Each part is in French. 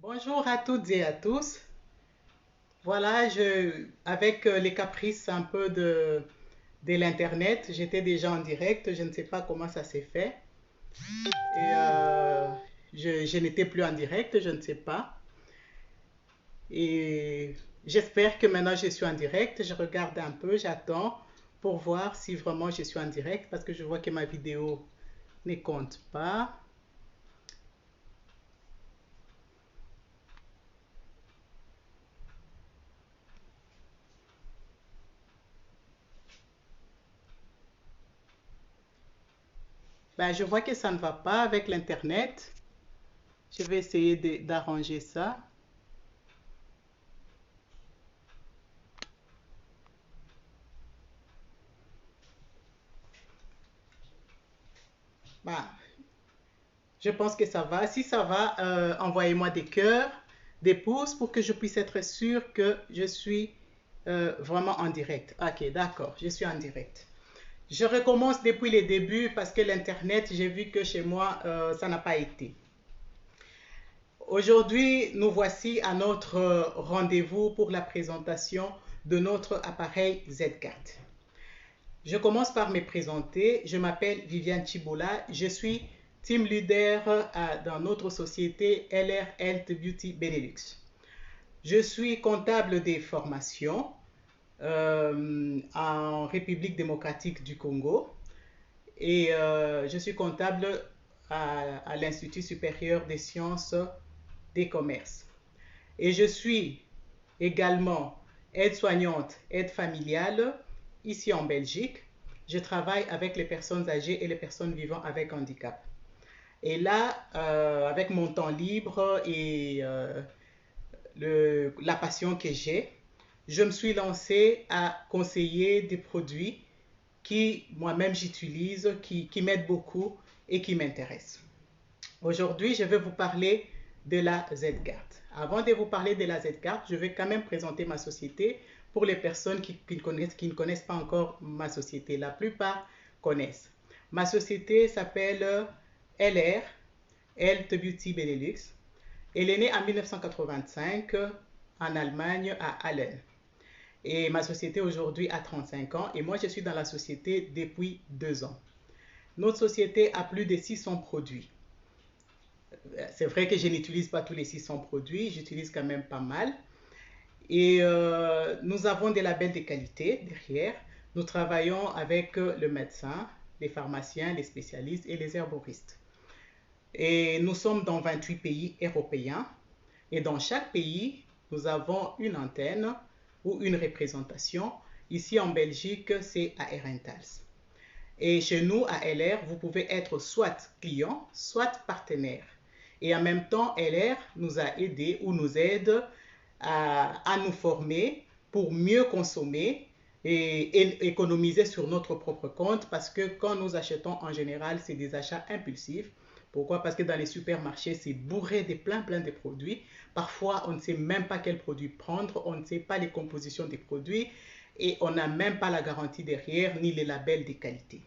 Bonjour à toutes et à tous. Voilà, avec les caprices un peu de l'Internet, j'étais déjà en direct. Je ne sais pas comment ça s'est fait. Et je n'étais plus en direct, je ne sais pas. Et j'espère que maintenant je suis en direct. Je regarde un peu, j'attends pour voir si vraiment je suis en direct parce que je vois que ma vidéo ne compte pas. Ben, je vois que ça ne va pas avec l'Internet. Je vais essayer d'arranger ça. Ben, je pense que ça va. Si ça va, envoyez-moi des cœurs, des pouces pour que je puisse être sûr que je suis vraiment en direct. Ok, d'accord, je suis en direct. Je recommence depuis les débuts parce que l'Internet, j'ai vu que chez moi, ça n'a pas été. Aujourd'hui, nous voici à notre rendez-vous pour la présentation de notre appareil Z4. Je commence par me présenter. Je m'appelle Viviane Chibola. Je suis team leader dans notre société LR Health Beauty Benelux. Je suis comptable des formations en République démocratique du Congo et je suis comptable à l'Institut supérieur des sciences des commerces. Et je suis également aide-soignante, aide familiale ici en Belgique. Je travaille avec les personnes âgées et les personnes vivant avec handicap. Et là, avec mon temps libre et la passion que j'ai, je me suis lancée à conseiller des produits qui moi-même j'utilise, qui m'aident beaucoup et qui m'intéressent. Aujourd'hui, je vais vous parler de la Z-Card. Avant de vous parler de la Z-Card, je vais quand même présenter ma société pour les personnes qui ne connaissent pas encore ma société. La plupart connaissent. Ma société s'appelle LR, Health Beauty Benelux. Elle est née en 1985 en Allemagne, à Halle. Et ma société aujourd'hui a 35 ans et moi je suis dans la société depuis 2 ans. Notre société a plus de 600 produits. C'est vrai que je n'utilise pas tous les 600 produits, j'utilise quand même pas mal. Et nous avons des labels de qualité derrière. Nous travaillons avec le médecin, les pharmaciens, les spécialistes et les herboristes. Et nous sommes dans 28 pays européens. Et dans chaque pays, nous avons une antenne ou une représentation. Ici en Belgique, c'est à Herentals. Et chez nous, à LR, vous pouvez être soit client, soit partenaire. Et en même temps, LR nous a aidé ou nous aide à nous former pour mieux consommer et économiser sur notre propre compte parce que quand nous achetons en général, c'est des achats impulsifs. Pourquoi? Parce que dans les supermarchés, c'est bourré de plein de produits. Parfois, on ne sait même pas quel produit prendre, on ne sait pas les compositions des produits et on n'a même pas la garantie derrière ni les labels de qualité.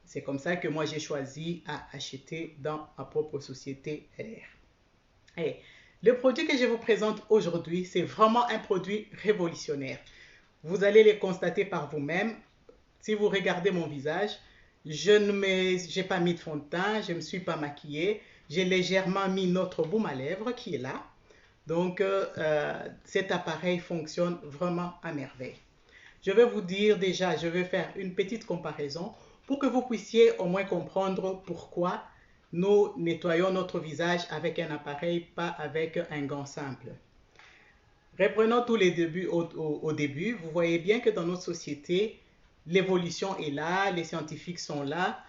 C'est comme ça que moi j'ai choisi à acheter dans ma propre société LR. Et le produit que je vous présente aujourd'hui, c'est vraiment un produit révolutionnaire. Vous allez le constater par vous-même. Si vous regardez mon visage, je n'ai pas mis de fond de teint, je ne me suis pas maquillée. J'ai légèrement mis notre baume à lèvres qui est là. Donc, cet appareil fonctionne vraiment à merveille. Je vais vous dire déjà, je vais faire une petite comparaison pour que vous puissiez au moins comprendre pourquoi nous nettoyons notre visage avec un appareil, pas avec un gant simple. Reprenons tous les débuts au début. Vous voyez bien que dans notre société, l'évolution est là, les scientifiques sont là.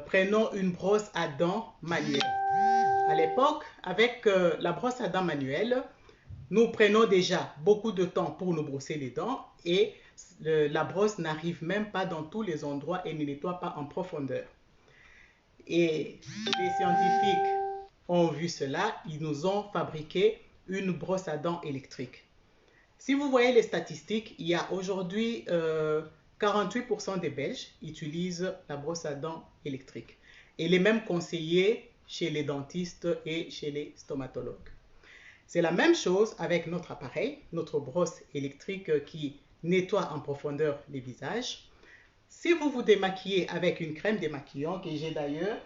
Prenons une brosse à dents manuelle. À l'époque, avec la brosse à dents manuelle, nous prenons déjà beaucoup de temps pour nous brosser les dents et la brosse n'arrive même pas dans tous les endroits et ne nettoie pas en profondeur. Et les scientifiques ont vu cela, ils nous ont fabriqué une brosse à dents électrique. Si vous voyez les statistiques, il y a aujourd'hui 48% des Belges utilisent la brosse à dents électrique. Et il est même conseillé chez les dentistes et chez les stomatologues. C'est la même chose avec notre appareil, notre brosse électrique qui nettoie en profondeur les visages. Si vous vous démaquillez avec une crème démaquillant, que j'ai d'ailleurs,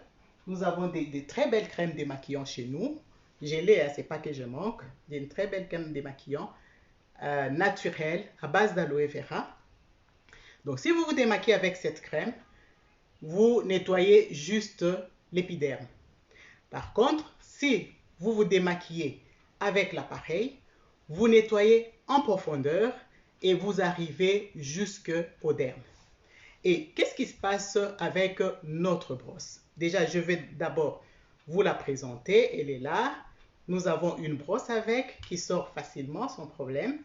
nous avons des très belles crèmes démaquillantes chez nous. Je l'ai, c'est pas que je manque. J'ai une très belle crème démaquillant naturelle à base d'aloe vera. Donc si vous vous démaquillez avec cette crème, vous nettoyez juste l'épiderme. Par contre, si vous vous démaquillez avec l'appareil, vous nettoyez en profondeur et vous arrivez jusqu'au derme. Et qu'est-ce qui se passe avec notre brosse? Déjà, je vais d'abord vous la présenter. Elle est là. Nous avons une brosse avec qui sort facilement sans problème.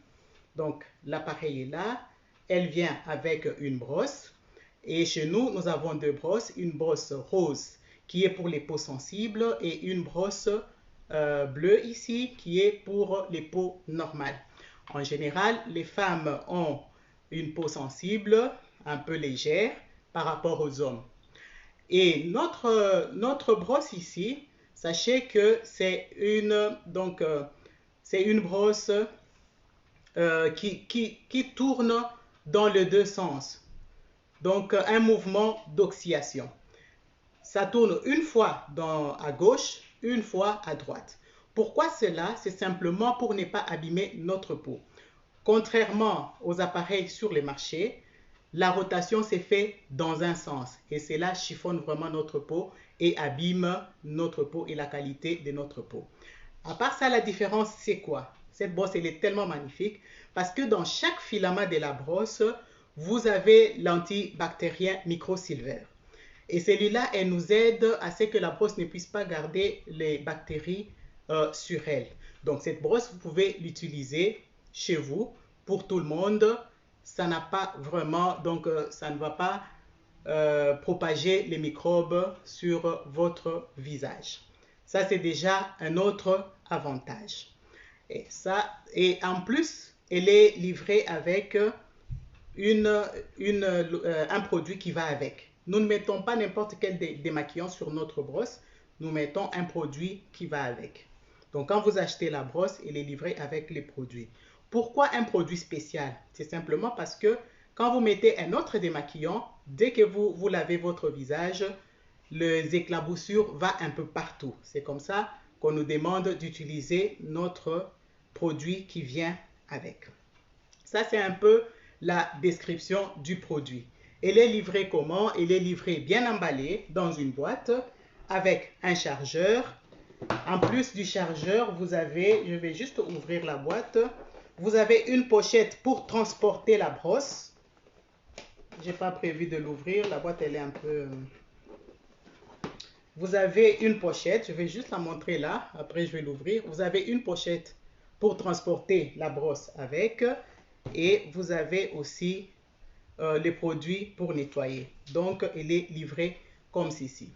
Donc, l'appareil est là. Elle vient avec une brosse. Et chez nous, nous avons deux brosses. Une brosse rose qui est pour les peaux sensibles et une brosse bleue ici qui est pour les peaux normales. En général, les femmes ont une peau sensible, un peu légère par rapport aux hommes. Et notre brosse ici, sachez que c'est une brosse qui tourne dans les deux sens. Donc un mouvement d'oscillation. Ça tourne une fois à gauche, une fois à droite. Pourquoi cela? C'est simplement pour ne pas abîmer notre peau. Contrairement aux appareils sur les marchés, la rotation s'est faite dans un sens et cela chiffonne vraiment notre peau et abîme notre peau et la qualité de notre peau. À part ça, la différence, c'est quoi? Cette brosse, elle est tellement magnifique parce que dans chaque filament de la brosse, vous avez l'antibactérien microsilver. Et celui-là, elle nous aide à ce que la brosse ne puisse pas garder les bactéries sur elle. Donc, cette brosse, vous pouvez l'utiliser chez vous, pour tout le monde. Ça n'a pas vraiment, donc ça ne va pas propager les microbes sur votre visage. Ça, c'est déjà un autre avantage. Et en plus, elle est livrée avec un produit qui va avec. Nous ne mettons pas n'importe quel démaquillant sur notre brosse. Nous mettons un produit qui va avec. Donc, quand vous achetez la brosse, elle est livrée avec les produits. Pourquoi un produit spécial? C'est simplement parce que quand vous mettez un autre démaquillant, dès que vous lavez votre visage, les éclaboussures vont un peu partout. C'est comme ça qu'on nous demande d'utiliser notre produit qui vient avec. Ça, c'est un peu la description du produit. Elle est livrée comment? Elle est livrée bien emballée dans une boîte avec un chargeur. En plus du chargeur, vous avez, je vais juste ouvrir la boîte, vous avez une pochette pour transporter la brosse. Je n'ai pas prévu de l'ouvrir, la boîte elle est un peu... Vous avez une pochette, je vais juste la montrer là, après je vais l'ouvrir. Vous avez une pochette pour transporter la brosse avec et vous avez aussi les produits pour nettoyer. Donc, elle est livrée comme ceci.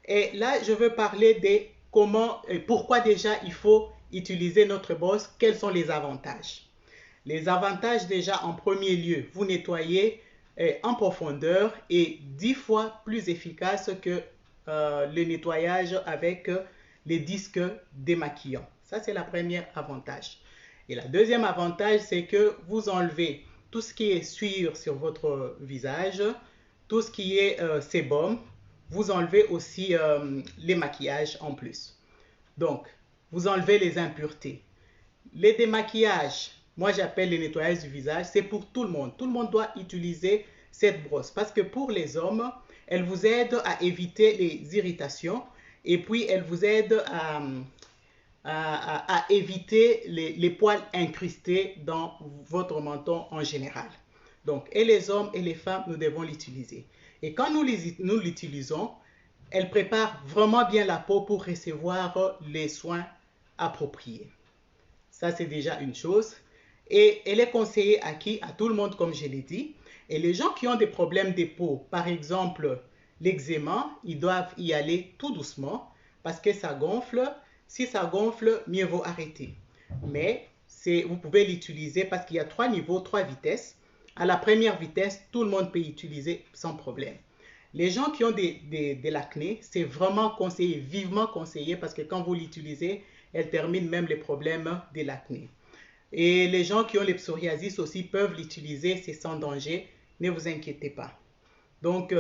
Et là, je veux parler de comment et pourquoi déjà il faut utiliser notre brosse. Quels sont les avantages? Les avantages déjà en premier lieu, vous nettoyez en profondeur et 10 fois plus efficace que le nettoyage avec les disques démaquillants. Ça, c'est la première avantage. Et la deuxième avantage, c'est que vous enlevez tout ce qui est sueur sur votre visage, tout ce qui est sébum, vous enlevez aussi les maquillages en plus. Donc, vous enlevez les impuretés. Les démaquillages, moi j'appelle les nettoyages du visage, c'est pour tout le monde. Tout le monde doit utiliser cette brosse parce que pour les hommes, elle vous aide à éviter les irritations et puis elle vous aide à éviter les poils incrustés dans votre menton en général. Donc, et les hommes et les femmes, nous devons l'utiliser. Et quand nous l'utilisons, elle prépare vraiment bien la peau pour recevoir les soins appropriés. Ça, c'est déjà une chose. Et elle est conseillée à qui? À tout le monde, comme je l'ai dit. Et les gens qui ont des problèmes de peau, par exemple l'eczéma, ils doivent y aller tout doucement parce que ça gonfle. Si ça gonfle, mieux vaut arrêter. Mais vous pouvez l'utiliser parce qu'il y a 3 niveaux, 3 vitesses. À la première vitesse, tout le monde peut l'utiliser sans problème. Les gens qui ont de l'acné, c'est vraiment conseillé, vivement conseillé, parce que quand vous l'utilisez, elle termine même les problèmes de l'acné. Et les gens qui ont les psoriasis aussi peuvent l'utiliser, c'est sans danger, ne vous inquiétez pas. Donc,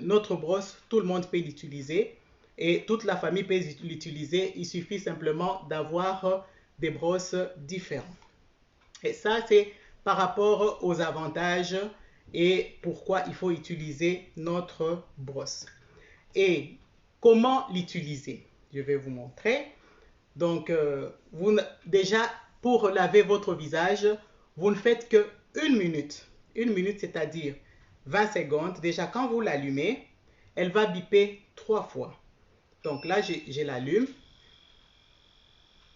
notre brosse, tout le monde peut l'utiliser et toute la famille peut l'utiliser. Il suffit simplement d'avoir des brosses différentes. Et ça, c'est par rapport aux avantages et pourquoi il faut utiliser notre brosse. Et comment l'utiliser? Je vais vous montrer. Donc, déjà, pour laver votre visage, vous ne faites que 1 minute. 1 minute, c'est-à-dire 20 secondes. Déjà, quand vous l'allumez, elle va biper 3 fois. Donc là, je l'allume.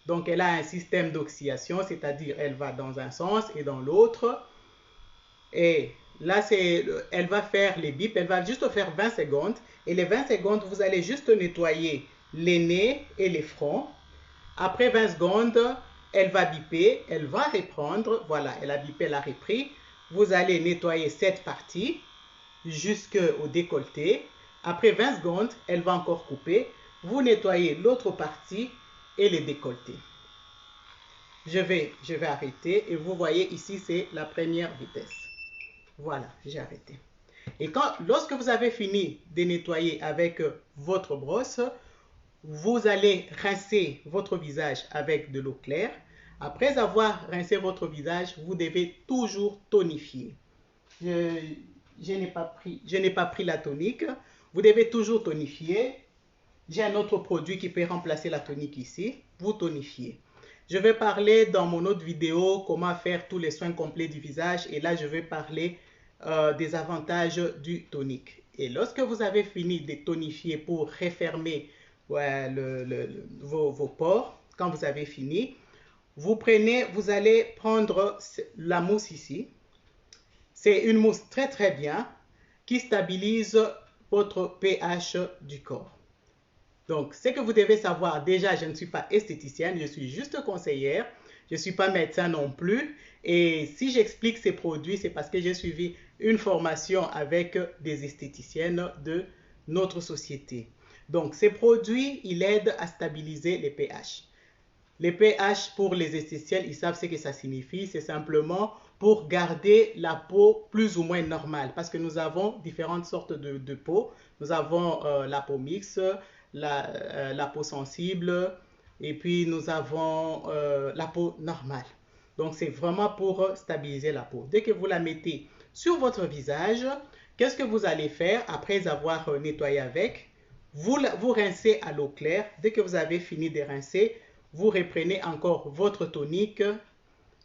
Donc, elle a un système d'oxydation, c'est-à-dire elle va dans un sens et dans l'autre. Et là, elle va faire les bips. Elle va juste faire 20 secondes. Et les 20 secondes, vous allez juste nettoyer les nez et les fronts. Après 20 secondes, elle va biper, elle va reprendre. Voilà, elle a bipé, elle a repris. Vous allez nettoyer cette partie jusqu'au décolleté. Après 20 secondes, elle va encore couper. Vous nettoyez l'autre partie et le décolleté. Je vais arrêter et vous voyez ici, c'est la première vitesse. Voilà, j'ai arrêté. Et lorsque vous avez fini de nettoyer avec votre brosse, vous allez rincer votre visage avec de l'eau claire. Après avoir rincé votre visage, vous devez toujours tonifier. Je n'ai pas pris la tonique. Vous devez toujours tonifier. J'ai un autre produit qui peut remplacer la tonique ici. Vous tonifiez. Je vais parler dans mon autre vidéo comment faire tous les soins complets du visage. Et là, je vais parler des avantages du tonique. Et lorsque vous avez fini de tonifier pour refermer vos pores, quand vous avez fini, vous allez prendre la mousse ici. C'est une mousse très très bien qui stabilise votre pH du corps. Donc, ce que vous devez savoir, déjà, je ne suis pas esthéticienne, je suis juste conseillère. Je ne suis pas médecin non plus. Et si j'explique ces produits, c'est parce que j'ai suivi une formation avec des esthéticiennes de notre société. Donc, ces produits, ils aident à stabiliser les pH. Les pH, pour les esthéticiens, ils savent ce que ça signifie. C'est simplement pour garder la peau plus ou moins normale. Parce que nous avons différentes sortes de peau. Nous avons la peau mixte, la peau sensible, et puis nous avons la peau normale. Donc, c'est vraiment pour stabiliser la peau. Dès que vous la mettez sur votre visage, qu'est-ce que vous allez faire après avoir nettoyé avec? Vous rincez à l'eau claire. Dès que vous avez fini de rincer, vous reprenez encore votre tonique,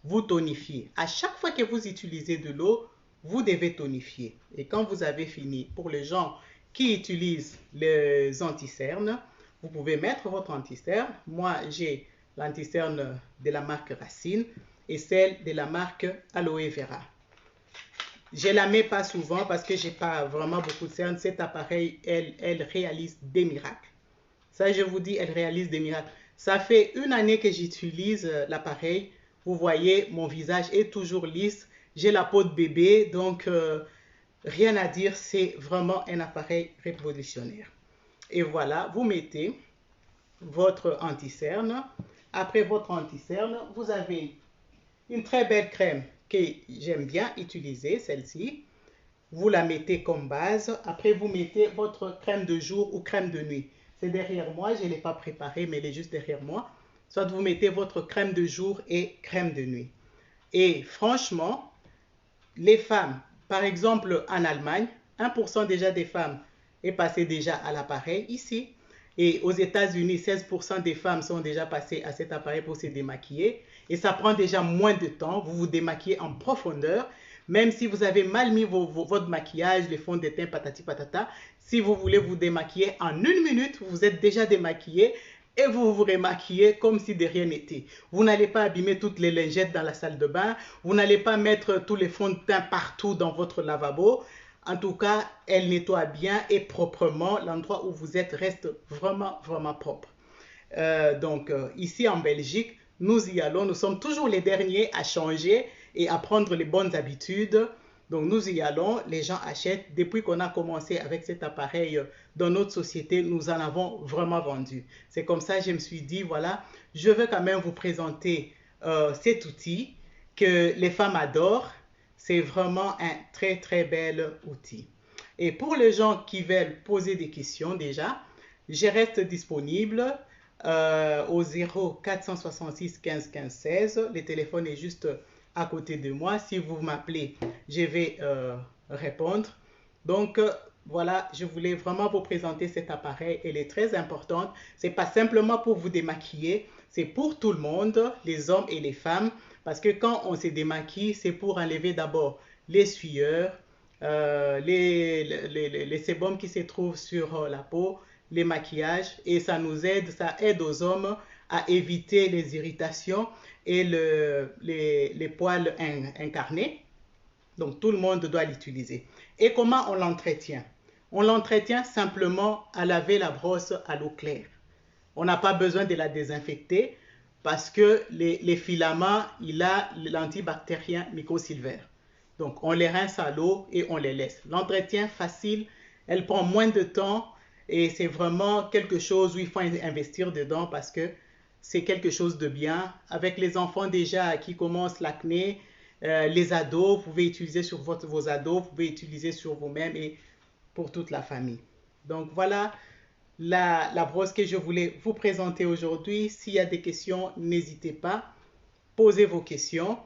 vous tonifiez. À chaque fois que vous utilisez de l'eau, vous devez tonifier. Et quand vous avez fini, pour les gens qui utilisent les anti-cernes, vous pouvez mettre votre anti-cerne. Moi, j'ai l'anti-cerne de la marque Racine et celle de la marque Aloe Vera. Je ne la mets pas souvent parce que je n'ai pas vraiment beaucoup de cernes. Cet appareil, elle réalise des miracles. Ça, je vous dis, elle réalise des miracles. Ça fait 1 année que j'utilise l'appareil. Vous voyez, mon visage est toujours lisse. J'ai la peau de bébé, donc rien à dire. C'est vraiment un appareil révolutionnaire. Et voilà, vous mettez votre anti-cerne. Après votre anti-cerne, vous avez une très belle crème que j'aime bien utiliser, celle-ci. Vous la mettez comme base. Après, vous mettez votre crème de jour ou crème de nuit. C'est derrière moi, je ne l'ai pas préparée, mais elle est juste derrière moi. Soit vous mettez votre crème de jour et crème de nuit. Et franchement, les femmes, par exemple en Allemagne, 1% déjà des femmes est passé déjà à l'appareil ici. Et aux États-Unis, 16% des femmes sont déjà passées à cet appareil pour se démaquiller. Et ça prend déjà moins de temps. Vous vous démaquillez en profondeur. Même si vous avez mal mis votre maquillage, les fonds de teint, patati patata, si vous voulez vous démaquiller en 1 minute, vous êtes déjà démaquillé et vous vous remaquillez comme si de rien n'était. Vous n'allez pas abîmer toutes les lingettes dans la salle de bain. Vous n'allez pas mettre tous les fonds de teint partout dans votre lavabo. En tout cas, elle nettoie bien et proprement. L'endroit où vous êtes reste vraiment, vraiment propre. Donc, ici en Belgique, nous y allons. Nous sommes toujours les derniers à changer et à prendre les bonnes habitudes. Donc nous y allons, les gens achètent. Depuis qu'on a commencé avec cet appareil dans notre société, nous en avons vraiment vendu. C'est comme ça que je me suis dit, voilà, je veux quand même vous présenter cet outil que les femmes adorent. C'est vraiment un très très bel outil. Et pour les gens qui veulent poser des questions déjà, je reste disponible au 0466 15 15 16. Le téléphone est juste à côté de moi. Si vous m'appelez, je vais répondre. Donc, voilà, je voulais vraiment vous présenter cet appareil. Elle est très importante. Ce n'est pas simplement pour vous démaquiller, c'est pour tout le monde, les hommes et les femmes. Parce que quand on se démaquille, c'est pour enlever d'abord les sueurs, les sébums qui se trouvent sur la peau, les maquillages, et ça aide aux hommes à éviter les irritations et les poils incarnés. Donc tout le monde doit l'utiliser. Et comment on l'entretient? On l'entretient simplement à laver la brosse à l'eau claire. On n'a pas besoin de la désinfecter parce que les filaments, il a l'antibactérien Mycosilver. Donc on les rince à l'eau et on les laisse. L'entretien facile, elle prend moins de temps et c'est vraiment quelque chose où il faut investir dedans parce que c'est quelque chose de bien. Avec les enfants déjà qui commencent l'acné, les ados, vous pouvez utiliser sur vos ados, vous pouvez utiliser sur vous-même et pour toute la famille. Donc voilà la brosse que je voulais vous présenter aujourd'hui. S'il y a des questions, n'hésitez pas, posez vos questions.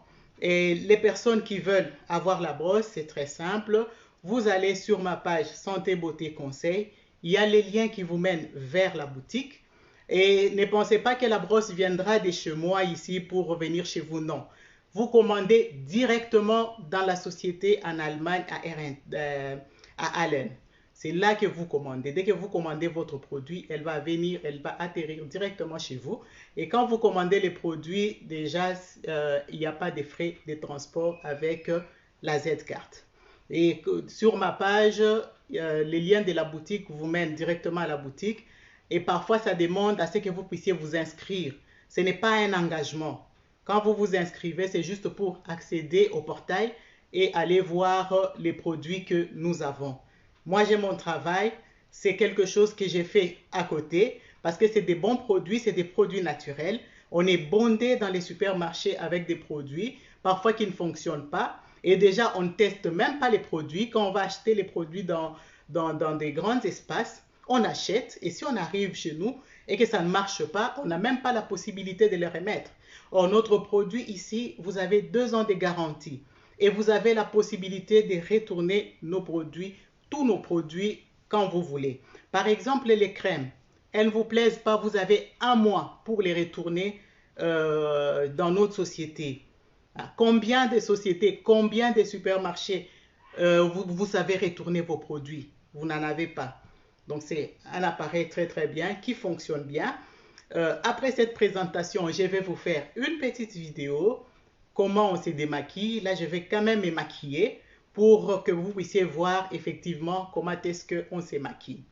Et les personnes qui veulent avoir la brosse, c'est très simple. Vous allez sur ma page Santé Beauté Conseil. Il y a les liens qui vous mènent vers la boutique. Et ne pensez pas que la brosse viendra de chez moi ici pour revenir chez vous. Non. Vous commandez directement dans la société en Allemagne à Allen. C'est là que vous commandez. Dès que vous commandez votre produit, elle va venir, elle va atterrir directement chez vous. Et quand vous commandez les produits, déjà, il n'y a pas de frais de transport avec la Z-Carte. Et sur ma page, les liens de la boutique vous mènent directement à la boutique. Et parfois, ça demande à ce que vous puissiez vous inscrire. Ce n'est pas un engagement. Quand vous vous inscrivez, c'est juste pour accéder au portail et aller voir les produits que nous avons. Moi, j'ai mon travail. C'est quelque chose que j'ai fait à côté parce que c'est des bons produits, c'est des produits naturels. On est bondé dans les supermarchés avec des produits, parfois qui ne fonctionnent pas. Et déjà, on ne teste même pas les produits. Quand on va acheter les produits dans des grands espaces, on achète. Et si on arrive chez nous et que ça ne marche pas, on n'a même pas la possibilité de les remettre. Or, notre produit ici, vous avez 2 ans de garantie. Et vous avez la possibilité de retourner nos produits, tous nos produits, quand vous voulez. Par exemple, les crèmes, elles ne vous plaisent pas, vous avez 1 mois pour les retourner dans notre société. Combien de sociétés, combien de supermarchés vous savez retourner vos produits? Vous n'en avez pas. Donc c'est un appareil très très bien qui fonctionne bien. Après cette présentation, je vais vous faire une petite vidéo comment on se démaquille. Là, je vais quand même me maquiller pour que vous puissiez voir effectivement comment est-ce qu'on se maquille.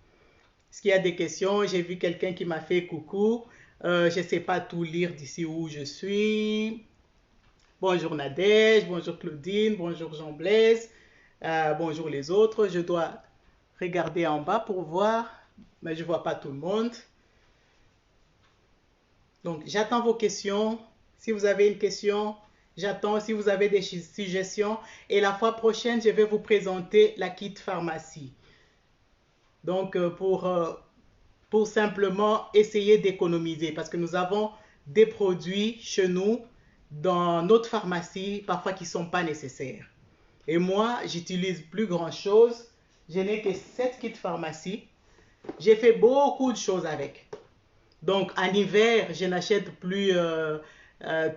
Est-ce qu'il y a des questions? J'ai vu quelqu'un qui m'a fait coucou. Je ne sais pas tout lire d'ici où je suis. Bonjour Nadège, bonjour Claudine, bonjour Jean-Blaise, bonjour les autres. Je dois regarder en bas pour voir, mais je ne vois pas tout le monde. Donc, j'attends vos questions. Si vous avez une question, j'attends. Si vous avez des suggestions. Et la fois prochaine, je vais vous présenter la kit pharmacie. Donc, pour simplement essayer d'économiser. Parce que nous avons des produits chez nous, dans notre pharmacie, parfois qui ne sont pas nécessaires. Et moi, j'utilise plus grand chose. Je n'ai que cette kit pharmacie. J'ai fait beaucoup de choses avec. Donc, en hiver, je n'achète plus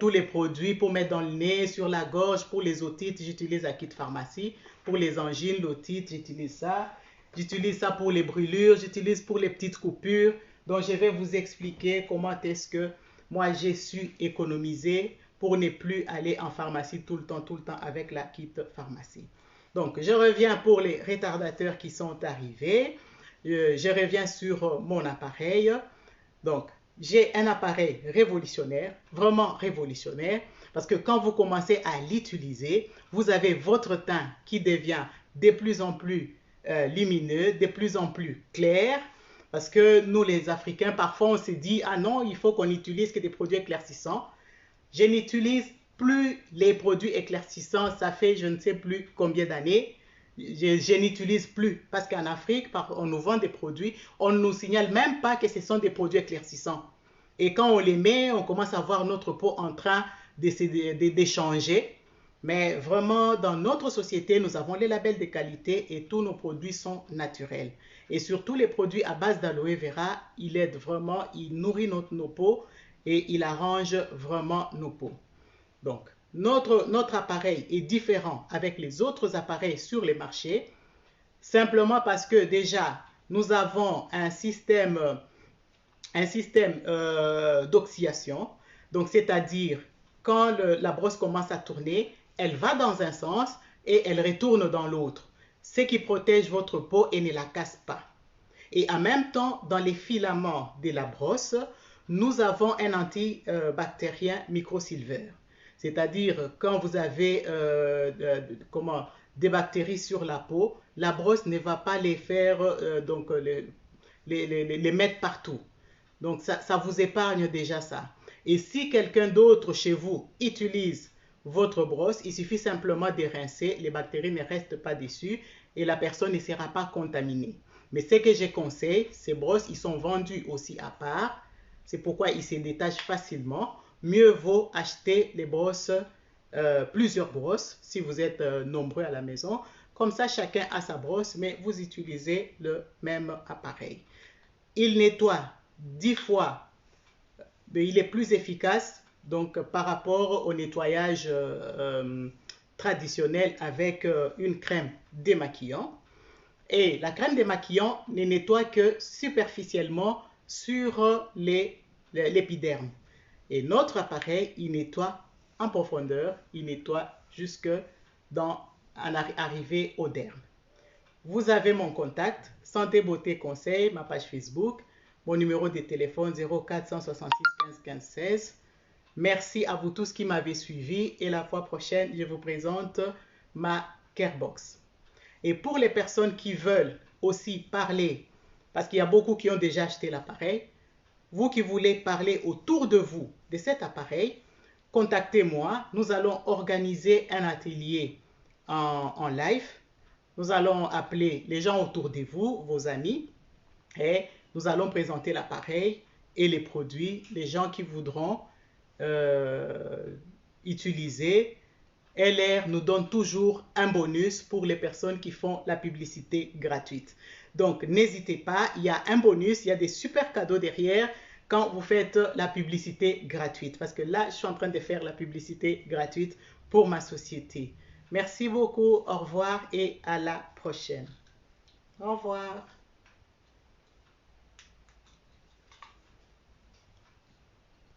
tous les produits pour mettre dans le nez, sur la gorge. Pour les otites, j'utilise la kit pharmacie. Pour les angines, l'otite, j'utilise ça. J'utilise ça pour les brûlures. J'utilise pour les petites coupures. Donc, je vais vous expliquer comment est-ce que moi, j'ai su économiser pour ne plus aller en pharmacie tout le temps avec la kit pharmacie. Donc, je reviens pour les retardateurs qui sont arrivés. Je reviens sur mon appareil. Donc, j'ai un appareil révolutionnaire, vraiment révolutionnaire, Parce que quand vous commencez à l'utiliser, vous avez votre teint qui devient de plus en plus lumineux, de plus en plus clair. Parce que nous, les Africains, parfois on se dit, ah non, il faut qu'on utilise que des produits éclaircissants. Je n'utilise plus les produits éclaircissants, ça fait je ne sais plus combien d'années. Je n'utilise plus parce qu'en Afrique, on nous vend des produits, on ne nous signale même pas que ce sont des produits éclaircissants. Et quand on les met, on commence à voir notre peau en train d'échanger. Mais vraiment, dans notre société, nous avons les labels de qualité et tous nos produits sont naturels. Et surtout, les produits à base d'aloe vera, il aide vraiment, il nourrit nos peaux et il arrange vraiment nos peaux. Donc, notre appareil est différent avec les autres appareils sur les marchés, simplement parce que déjà, nous avons un système d'oxydation. Donc, c'est-à-dire, quand la brosse commence à tourner, elle va dans un sens et elle retourne dans l'autre, ce qui protège votre peau et ne la casse pas. Et en même temps, dans les filaments de la brosse, nous avons un antibactérien microsilver. C'est-à-dire, quand vous avez des bactéries sur la peau, la brosse ne va pas les faire, les mettre partout. Donc, ça vous épargne déjà ça. Et si quelqu'un d'autre chez vous utilise votre brosse, il suffit simplement de rincer, les bactéries ne restent pas dessus et la personne ne sera pas contaminée. Mais ce que je conseille, ces brosses, ils sont vendus aussi à part. C'est pourquoi ils se détachent facilement. Mieux vaut acheter les brosses, plusieurs brosses, si vous êtes nombreux à la maison. Comme ça, chacun a sa brosse, mais vous utilisez le même appareil. Il nettoie 10 fois, mais il est plus efficace donc, par rapport au nettoyage traditionnel avec une crème démaquillant. Et la crème démaquillant ne nettoie que superficiellement sur l'épiderme. Et notre appareil, il nettoie en profondeur, il nettoie jusque arriver au derme. Vous avez mon contact, Santé Beauté Conseil, ma page Facebook, mon numéro de téléphone 0466 15 15 16. Merci à vous tous qui m'avez suivi et la fois prochaine, je vous présente ma Carebox. Et pour les personnes qui veulent aussi parler, parce qu'il y a beaucoup qui ont déjà acheté l'appareil, vous qui voulez parler autour de vous de cet appareil, contactez-moi. Nous allons organiser un atelier en live. Nous allons appeler les gens autour de vous, vos amis, et nous allons présenter l'appareil et les produits. Les gens qui voudront utiliser. LR nous donne toujours un bonus pour les personnes qui font la publicité gratuite. Donc, n'hésitez pas, il y a un bonus, il y a des super cadeaux derrière quand vous faites la publicité gratuite. Parce que là, je suis en train de faire la publicité gratuite pour ma société. Merci beaucoup, au revoir et à la prochaine. Au revoir.